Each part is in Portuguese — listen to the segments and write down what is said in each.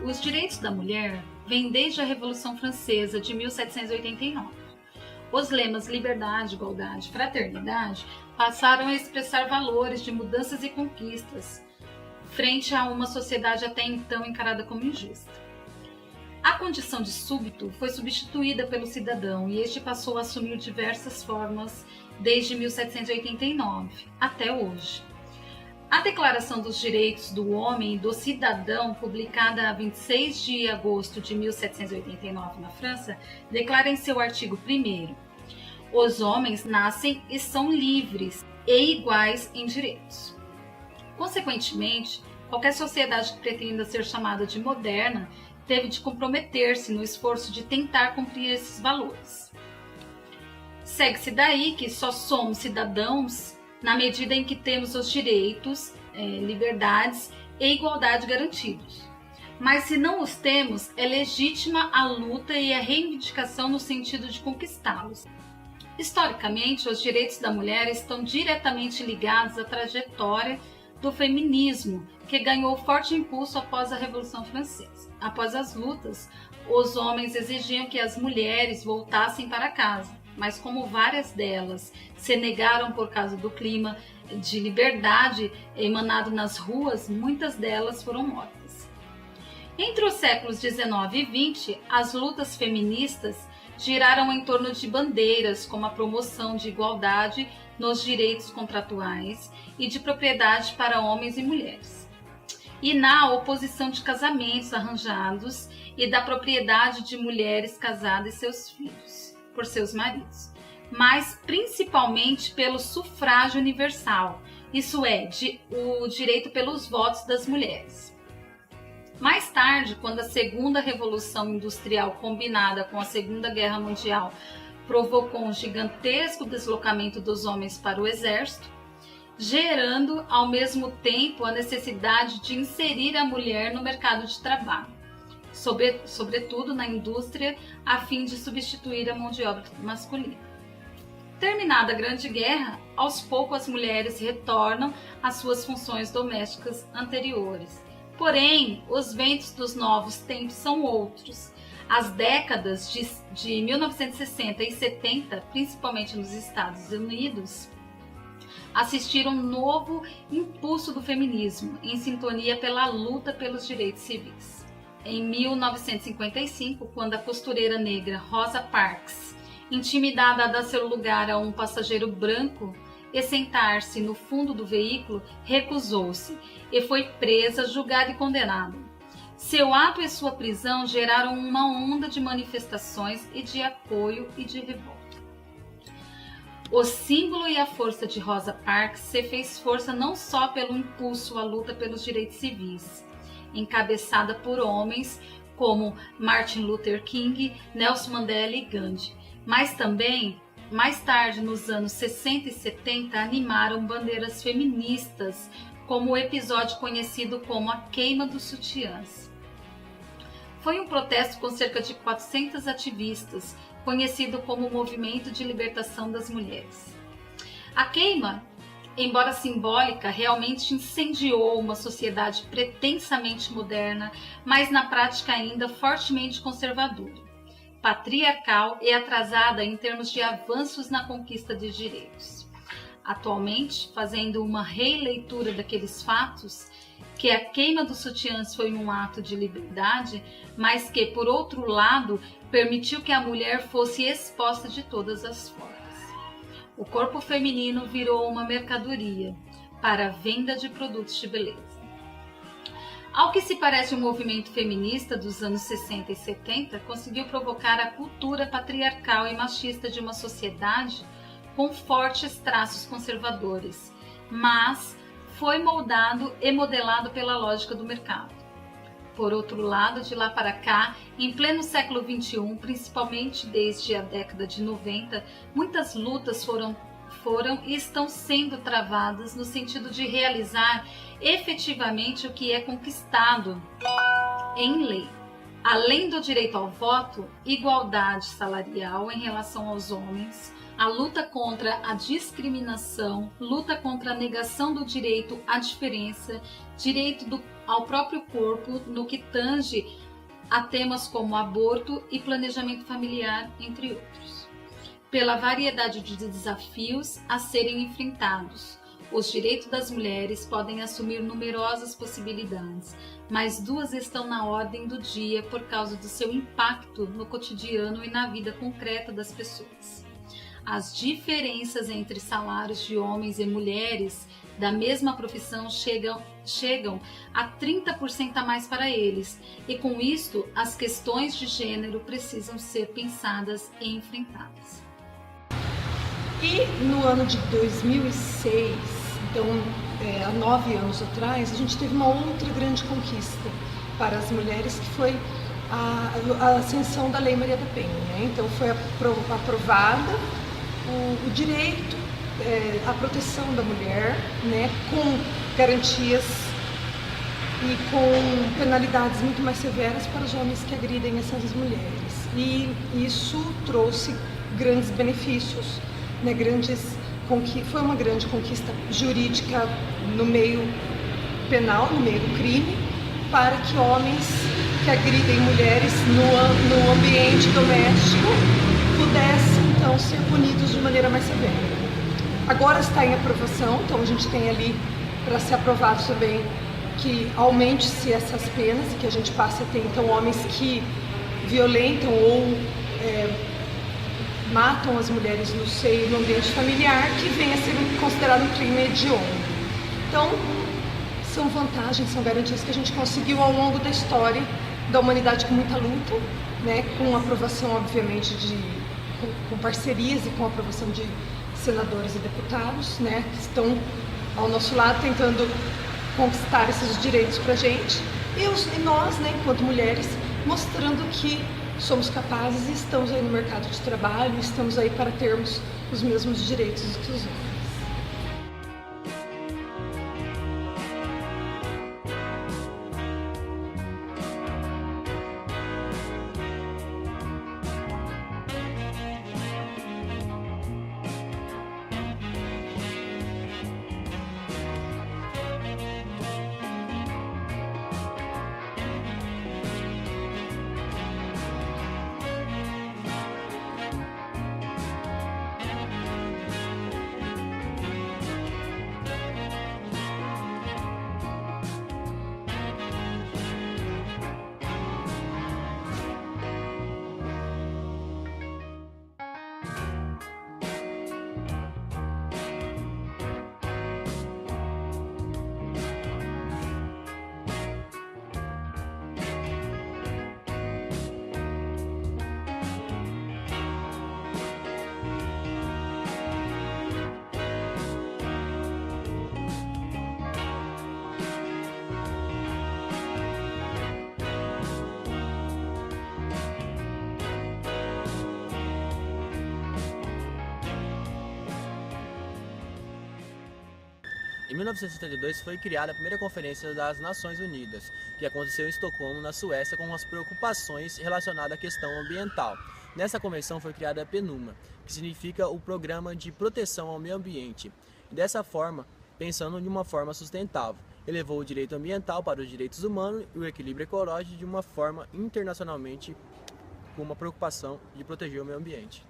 Os direitos da mulher vêm desde a Revolução Francesa de 1789. Os lemas liberdade, igualdade, fraternidade passaram a expressar valores de mudanças e conquistas frente a uma sociedade até então encarada como injusta. A condição de súbdito foi substituída pelo cidadão e este passou a assumir diversas formas desde 1789 até hoje. A Declaração dos Direitos do Homem e do Cidadão, publicada a 26 de agosto de 1789 na França, declara em seu artigo 1º: os homens nascem e são livres e iguais em direitos. Consequentemente, qualquer sociedade que pretenda ser chamada de moderna teve de comprometer-se no esforço de tentar cumprir esses valores. Segue-se daí que só somos cidadãos na medida em que temos os direitos, liberdades e igualdade garantidos. Mas se não os temos, é legítima a luta e a reivindicação no sentido de conquistá-los. Historicamente, os direitos da mulher estão diretamente ligados à trajetória do feminismo, que ganhou forte impulso após a Revolução Francesa. Após as lutas, os homens exigiam que as mulheres voltassem para casa, mas como várias delas se negaram por causa do clima de liberdade emanado nas ruas, muitas delas foram mortas. Entre os séculos 19 e 20, as lutas feministas giraram em torno de bandeiras como a promoção de igualdade nos direitos contratuais e de propriedade para homens e mulheres, e na oposição de casamentos arranjados e da propriedade de mulheres casadas e seus filhos por seus maridos, mas principalmente pelo sufrágio universal, isso é, o direito pelos votos das mulheres. Mais tarde, quando a Segunda Revolução Industrial combinada com a Segunda Guerra Mundial provocou um gigantesco deslocamento dos homens para o exército, gerando ao mesmo tempo a necessidade de inserir a mulher no mercado de trabalho, sobretudo na indústria, a fim de substituir a mão de obra masculina. Terminada a Grande Guerra, aos poucos as mulheres retornam às suas funções domésticas anteriores. Porém, os ventos dos novos tempos são outros. As décadas de 1960 e 70, principalmente nos Estados Unidos, assistiram um novo impulso do feminismo, em sintonia pela luta pelos direitos civis. Em 1955, quando a costureira negra Rosa Parks, intimidada a dar seu lugar a um passageiro branco e sentar-se no fundo do veículo, recusou-se e foi presa, julgada e condenada. Seu ato e sua prisão geraram uma onda de manifestações e de apoio e de revolta. O símbolo e a força de Rosa Parks se fez força não só pelo impulso à luta pelos direitos civis, encabeçada por homens como Martin Luther King, Nelson Mandela e Gandhi, mas também, mais tarde, nos anos 60 e 70, animaram bandeiras feministas, como o episódio conhecido como a Queima dos Sutiãs. Foi um protesto com cerca de 400 ativistas, conhecido como o Movimento de Libertação das Mulheres. A queima, embora simbólica, realmente incendiou uma sociedade pretensamente moderna, mas na prática ainda fortemente conservadora, patriarcal e atrasada em termos de avanços na conquista de direitos. Atualmente, fazendo uma releitura daqueles fatos, que a queima dos sutiãs foi um ato de liberdade, mas que, por outro lado, permitiu que a mulher fosse exposta de todas as formas. O corpo feminino virou uma mercadoria para a venda de produtos de beleza. Ao que se parece, o movimento feminista dos anos 60 e 70 conseguiu provocar a cultura patriarcal e machista de uma sociedade com fortes traços conservadores, mas foi moldado e modelado pela lógica do mercado. Por outro lado, de lá para cá, em pleno século XXI, principalmente desde a década de 90, muitas lutas foram e estão sendo travadas no sentido de realizar efetivamente o que é conquistado em lei. Além do direito ao voto, igualdade salarial em relação aos homens, a luta contra a discriminação, luta contra a negação do direito à diferença, direito do ao próprio corpo no que tange a temas como aborto e planejamento familiar, entre outros. Pela variedade de desafios a serem enfrentados, os direitos das mulheres podem assumir numerosas possibilidades, mas duas estão na ordem do dia por causa do seu impacto no cotidiano e na vida concreta das pessoas. As diferenças entre salários de homens e mulheres da mesma profissão chegam a 30% a mais para eles, e com isto as questões de gênero precisam ser pensadas e enfrentadas. E no ano de 2006, então há 9 anos atrás, a gente teve uma outra grande conquista para as mulheres, que foi a ascensão da Lei Maria da Penha, né? Então foi aprovada o direito à proteção da mulher, né, com garantias e com penalidades muito mais severas para os homens que agridem essas mulheres. E isso trouxe grandes benefícios, né, foi uma grande conquista jurídica no meio penal, no meio do crime, para que homens que agridem mulheres no ambiente doméstico pudessem então ser punidos de maneira mais severa. Agora está em aprovação, então a gente tem ali para ser aprovado também que aumente-se essas penas e que a gente passe a ter então homens que violentam ou matam as mulheres no seio do ambiente familiar, que venha a ser considerado um crime hediondo. Então, são vantagens, são garantias que a gente conseguiu ao longo da história da humanidade com muita luta, né, com aprovação, obviamente, com parcerias e com aprovação de senadores e deputados, né, que estão ao nosso lado tentando conquistar esses direitos para a gente, e nós, né, enquanto mulheres, mostrando que somos capazes e estamos aí no mercado de trabalho, estamos aí para termos os mesmos direitos que os homens. Em 1972 foi criada a primeira Conferência das Nações Unidas, que aconteceu em Estocolmo, na Suécia, com as preocupações relacionadas à questão ambiental. Nessa convenção foi criada a PNUMA, que significa o Programa de Proteção ao Meio Ambiente. E dessa forma, pensando de uma forma sustentável, elevou o direito ambiental para os direitos humanos e o equilíbrio ecológico de uma forma internacionalmente, com uma preocupação de proteger o meio ambiente.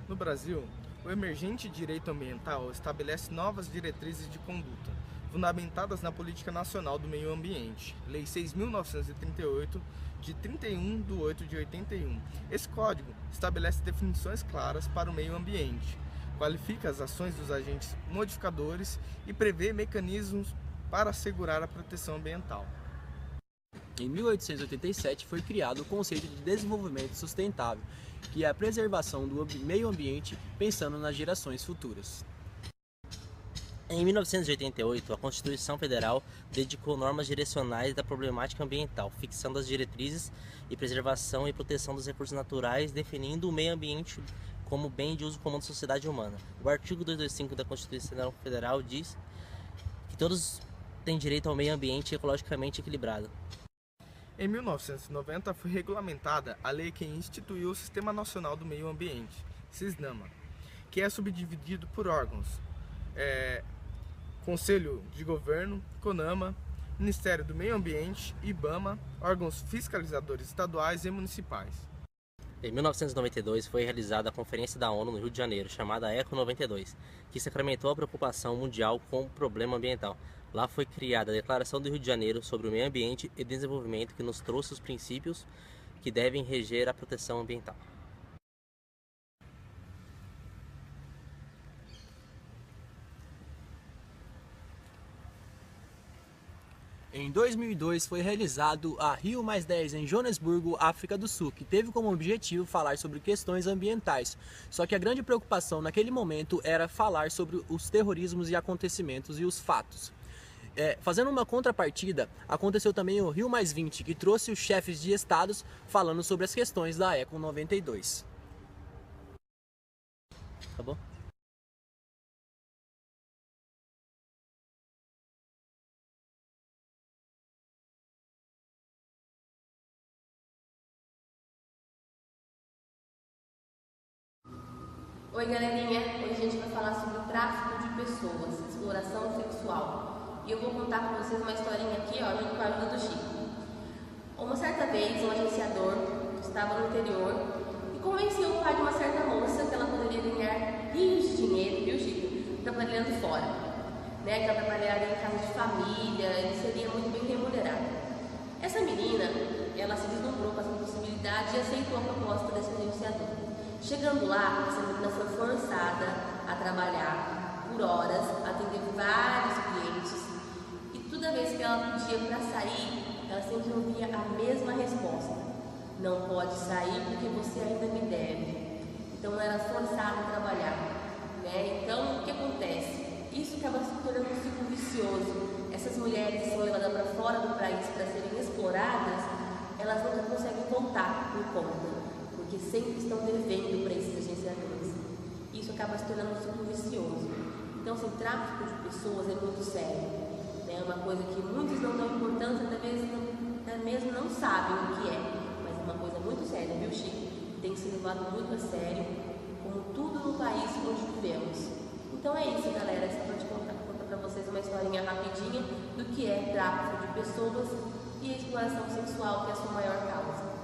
No Brasil, o emergente direito ambiental estabelece novas diretrizes de conduta, fundamentadas na Política Nacional do Meio Ambiente, Lei 6.938, de 31/8/81. Esse código estabelece definições claras para o meio ambiente, qualifica as ações dos agentes modificadores e prevê mecanismos para assegurar a proteção ambiental. Em 1887 foi criado o conceito de desenvolvimento sustentável, que é a preservação do meio ambiente pensando nas gerações futuras. Em 1988, a Constituição Federal dedicou normas direcionais da problemática ambiental, fixando as diretrizes de preservação e proteção dos recursos naturais, definindo o meio ambiente como bem de uso comum da sociedade humana. O artigo 225 da Constituição Federal diz que todos têm direito ao meio ambiente ecologicamente equilibrado. Em 1990 foi regulamentada a lei que instituiu o Sistema Nacional do Meio Ambiente, SISNAMA, que é subdividido por órgãos, Conselho de Governo, CONAMA, Ministério do Meio Ambiente, IBAMA, órgãos fiscalizadores estaduais e municipais. Em 1992 foi realizada a Conferência da ONU no Rio de Janeiro, chamada ECO 92, que sacramentou a preocupação mundial com o problema ambiental. Lá foi criada a Declaração do Rio de Janeiro sobre o Meio Ambiente e Desenvolvimento, que nos trouxe os princípios que devem reger a proteção ambiental. Em 2002 foi realizado a Rio+10 em Joanesburgo, África do Sul, que teve como objetivo falar sobre questões ambientais. Só que a grande preocupação naquele momento era falar sobre os terrorismos e acontecimentos e os fatos. Fazendo uma contrapartida, aconteceu também o Rio+20, que trouxe os chefes de estados falando sobre as questões da ECO 92. Acabou? Oi galerinha, hoje a gente vai falar sobre o tráfico de pessoas, exploração sexual. E eu vou contar para vocês uma historinha aqui, ó, junto com a ajuda do Chico. Uma certa vez, um agenciador estava no interior e convenceu o pai de uma certa moça que ela poderia ganhar rios de dinheiro, viu Chico? Trabalhando fora. Né? Que ela trabalharia em casa de família e seria muito bem remunerada. Essa menina, ela se deslumbrou com essa possibilidade e aceitou a proposta desse agenciador. Chegando lá, essa menina foi forçada a trabalhar por horas, atender vários clientes e toda vez que ela pedia para sair, ela sempre ouvia a mesma resposta: não pode sair porque você ainda me deve. Então ela era forçada a trabalhar. Né? Então o que acontece? Isso acaba se tornando um ciclo vicioso. Essas mulheres que são levadas para fora do país para serem exploradas, elas nunca conseguem voltar por conta, porque sempre estão devendo para esses agenciadores. Isso acaba se tornando um ciclo vicioso. Então, assim, tráfico de pessoas é muito sério. Né? É uma coisa que muitos não dão importância, até mesmo não sabem o que é. Mas é uma coisa muito séria, viu, Chico? Tem que ser levado muito a sério, como tudo no país onde vivemos. Então é isso, galera. Só para te contar para vocês uma historinha rapidinha do que é tráfico de pessoas e a exploração sexual, que é a sua maior causa.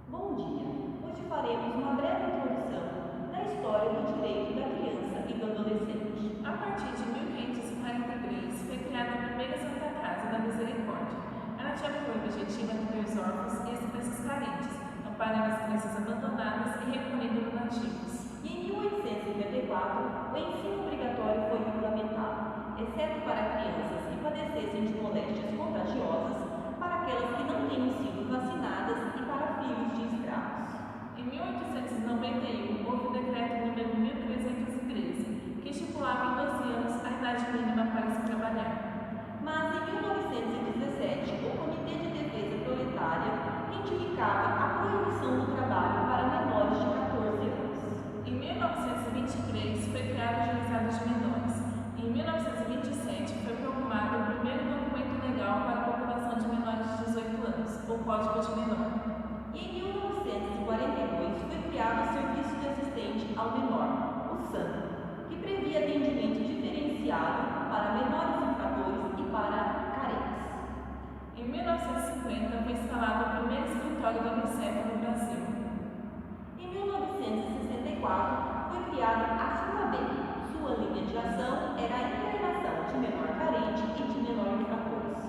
Bom dia! Hoje faremos uma breve introdução da história do direito da criança e do adolescente. A partir de 1543 foi criada a primeira Santa Casa da Misericórdia. Ela tinha por objetivo atender os órfãos e as crianças carentes, amparar as crianças abandonadas e recolhidas no nativos. E em 1854, o ensino obrigatório foi regulamentado, exceto para crianças que padecessem de moléstias contagiosas, para aquelas que não tenham sido vacinadas e para filhos de escravos. Em 1891, houve o decreto número 1313, que estipulava em 12 anos a idade mínima para se trabalhar. Mas em 1917, o Comitê de Defesa Proletária identificava a proibição do trabalho para menores de 14 anos. Em 1923, foi criado o Juizado de Menores. Em 1927, foi promulgado o primeiro documento legal para a população de menores de 18 anos, o Código de Menor. E em 1942 foi criado o Serviço de Assistente ao Menor, o SAM, que previa atendimento diferenciado para menores infratores e para carentes. Em 1950 foi instalado o primeiro escritório do Unicef no Brasil. Em 1964 foi criada a FUNABEM. Sua linha de ação era a internação de menor carente e de menor infratores.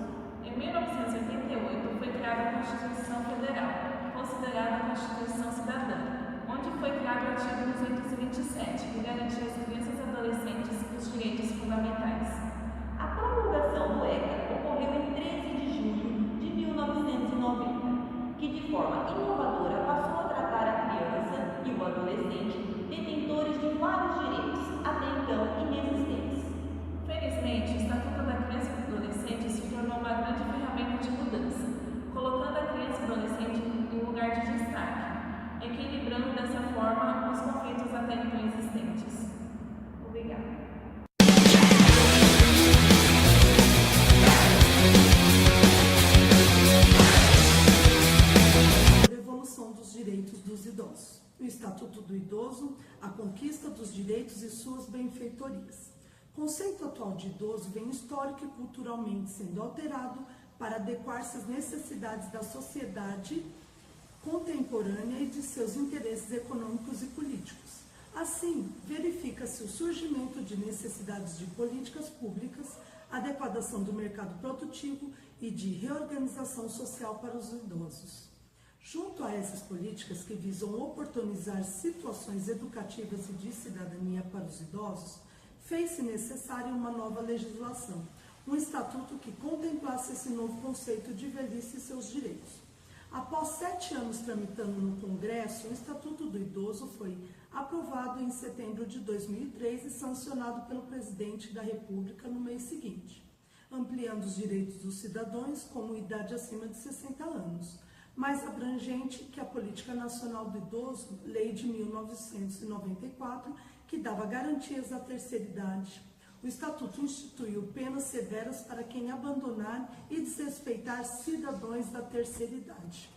Em 1988 foi criada a Constituição Federal, considerada a Constituição Cidadã, onde foi criado o artigo 227, que garantia às crianças e adolescentes os direitos fundamentais. A promulgação do ECA ocorreu em 13 de junho de 1990, que de forma inovadora passou a tratar a criança e o adolescente detentores de vários direitos, até então inexistentes. Felizmente, o Estatuto da Criança e do Adolescente surgiu tornou uma grande ferramenta de mudança, colocando a criança e adolescente em um lugar de destaque, equilibrando dessa forma os conflitos até então existentes. Obrigada. Evolução dos direitos dos idosos. O Estatuto do Idoso, a conquista dos direitos e suas benfeitorias. O conceito atual de idoso vem histórico e culturalmente sendo alterado para adequar-se às necessidades da sociedade contemporânea e de seus interesses econômicos e políticos. Assim, verifica-se o surgimento de necessidades de políticas públicas, adequação do mercado produtivo e de reorganização social para os idosos. Junto a essas políticas que visam oportunizar situações educativas e de cidadania para os idosos, fez-se necessária uma nova legislação, um estatuto que contemplasse esse novo conceito de velhice e seus direitos. Após 7 anos tramitando no Congresso, o Estatuto do Idoso foi aprovado em setembro de 2003 e sancionado pelo Presidente da República no mês seguinte, ampliando os direitos dos cidadãos como idade acima de 60 anos, mais abrangente que a Política Nacional do Idoso, Lei de 1994, que dava garantias à terceira idade. O Estatuto instituiu penas severas para quem abandonar e desrespeitar cidadãos da terceira idade.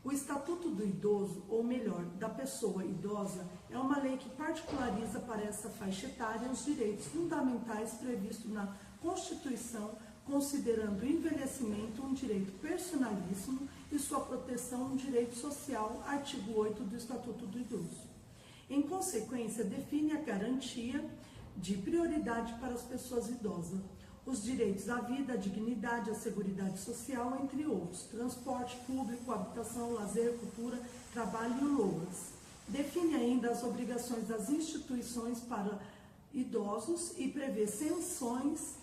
O Estatuto do Idoso, ou melhor, da pessoa idosa, é uma lei que particulariza para essa faixa etária os direitos fundamentais previstos na Constituição, considerando o envelhecimento um direito personalíssimo e sua proteção um direito social, artigo 8 do Estatuto do Idoso. Em consequência, define a garantia de prioridade para as pessoas idosas, os direitos à vida, à dignidade, à seguridade social, entre outros, transporte público, habitação, lazer, cultura, trabalho e loas. Define ainda as obrigações das instituições para idosos e prevê sanções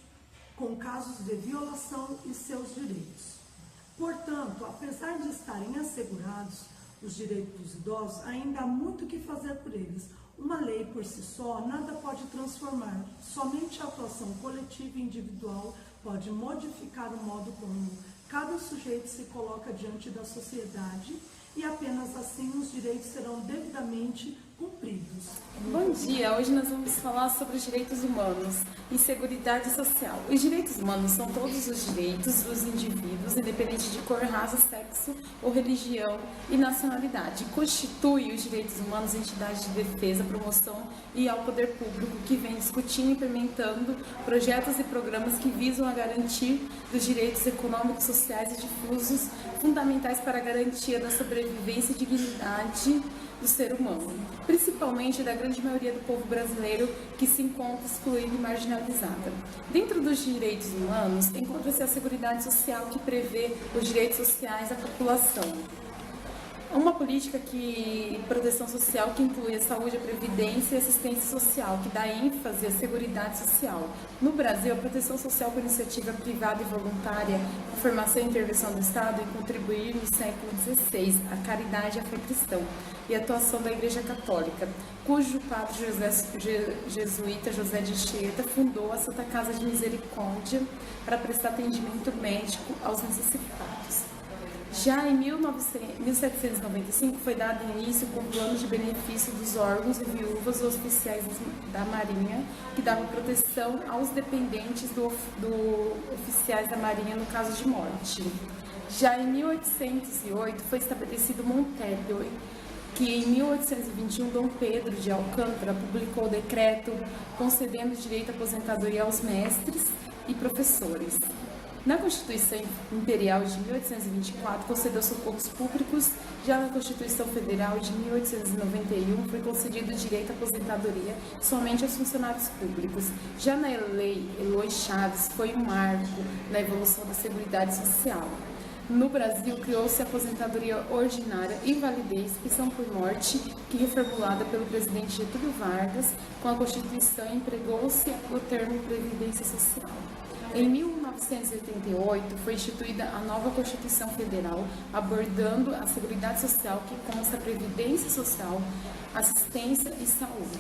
com casos de violação e seus direitos. Portanto, apesar de estarem assegurados os direitos dos idosos, ainda há muito o que fazer por eles. Uma lei por si só nada pode transformar, somente a atuação coletiva e individual pode modificar o modo como cada sujeito se coloca diante da sociedade e apenas assim os direitos serão devidamente cumpridos. Bom dia, hoje nós vamos falar sobre os direitos humanos e seguridade social. Os direitos humanos são todos os direitos dos indivíduos, independente de cor, raça, sexo ou religião e nacionalidade. Constitui os direitos humanos entidade de defesa, promoção e ao poder público que vem discutindo e implementando projetos e programas que visam a garantir dos direitos econômicos, sociais e difusos fundamentais para a garantia da sobrevivência e dignidade do ser humano, principalmente da grande maioria do povo brasileiro que se encontra excluída e marginalizada. Dentro dos direitos humanos, encontra-se a Seguridade Social, que prevê os direitos sociais da população. Uma política de proteção social que inclui a saúde, a previdência e a assistência social, que dá ênfase à seguridade social. No Brasil, a proteção social por iniciativa privada e voluntária, a formação e intervenção do Estado em contribuir no século XVI, a caridade e a fé cristã, e a atuação da Igreja Católica, cujo padre jesuíta José de Anchieta fundou a Santa Casa de Misericórdia para prestar atendimento médico aos necessitados. Já em 1795 foi dado início com o plano de benefício dos órgãos e viúvas dos oficiais da Marinha, que dava proteção aos dependentes do oficiais da Marinha no caso de morte. Já em 1808 foi estabelecido o Montépio, que em 1821 Dom Pedro de Alcântara publicou o decreto concedendo direito à aposentadoria aos mestres e professores. Na Constituição Imperial de 1824, concedeu socorros públicos. Já na Constituição Federal de 1891, foi concedido o direito à aposentadoria somente aos funcionários públicos. Já na Lei Eloy Chaves, foi um marco na evolução da Seguridade Social. No Brasil, criou-se a aposentadoria ordinária e invalidez, pensão por morte, que reformulada pelo presidente Getúlio Vargas, com a Constituição empregou-se o termo Previdência Social. Em 1988, foi instituída a nova Constituição Federal, abordando a Seguridade Social, que consta Previdência Social, Assistência e Saúde.